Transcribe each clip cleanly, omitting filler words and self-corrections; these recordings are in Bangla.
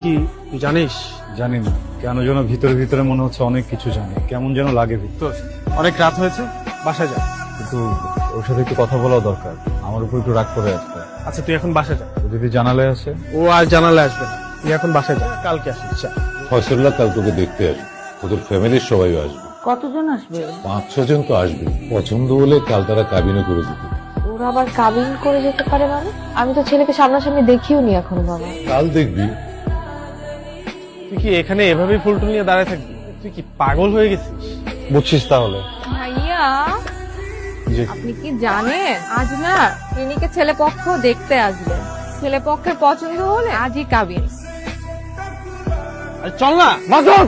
কি তুই জানিস? জানি না কেন যেন ভিতরে ভিতরে মনে হচ্ছে অনেক কিছু জানি, কেমন যেন লাগে ভিতর। তো অনেক রাত হয়েছে, বাসায় যা। কিন্তু ওর সাথে একটু কথা বলা দরকার, আমার উপর একটু রাগ করে আসবে। আচ্ছা তুই এখন বাসায় যা। ও যদি জানালে আসে? ও আর জানালে আসবে না, তুই এখন বাসায় যা, কালকে আসিস যা। ফয়সল্লাহ কাল তোকে দেখতে আসবে, ওদের ফ্যামিলির সবাই আসবে। কতজন আসবে? 5-6 জন তো আসবে, পছন্দ হলে কাল তারা কাবিনও করে দিবে। ওরা আবার কাবিন করে যেতে পারে মানে? আমি তো ছেলেকে সামনাসামনি দেখিও নি এখনো বাবা। কাল দেখবি। তুই কি এখানে এভাবেই ফুলটুল নিয়ে দাঁড়ায় থাকবি? তুই কি পাগল হয়ে গেছিস? বুঝছিস তাহলে? ভাইয়া যে আপনি কি জানেন আজ না ক্লিনিকে ছেলে পক্ষ দেখতে আসবে, ছেলে পক্ষের পছন্দ হলে আজই কাবিন। আরে চল না মাজন,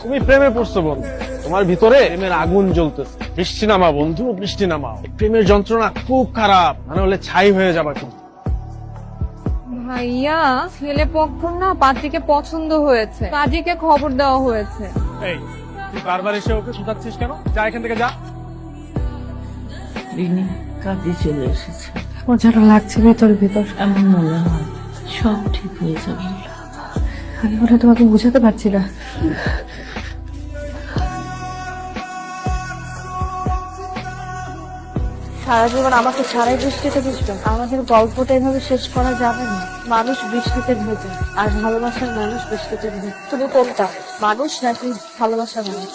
তুমি প্রেমে পড়ছো বন্ধু, তোমার ভিতরে প্রেমের আগুন জ্বলতেছে। বৃষ্টি নামা বন্ধু, বৃষ্টি নামাও। প্রেমের যন্ত্রণা খুব খারাপ, মানে হলে ছাই হয়ে যাবা তুমি। ভাইয়া ছেলে পক্ষ না পাত্রীকে পছন্দ হয়েছে, পাত্রীকে খবর দেওয়া হয়েছে। এই তুই বারবার এসে ওকে শুধাচ্ছিস কেন? যা এখান থেকে যা। রিনি কাজে চলে এসেছে। ও যেন লাগছে ভেতরে ভেতর। এমন মনে হয় সব ঠিক হয়ে যাবে। আমি ওটা তোমাকে বোঝাতে পারছি না। সারা জীবন আমাকে ছাড়াই বৃষ্টিতে ভিজবেন? আমাদের গল্পটা এভাবে শেষ করা যাবে না। মানুষ বৃষ্টিতে ভেজে, আর ভালোবাসার মানুষ বৃষ্টিতে ভেজে। তুমি কোনটা, মানুষ নাকি ভালোবাসার মানুষ?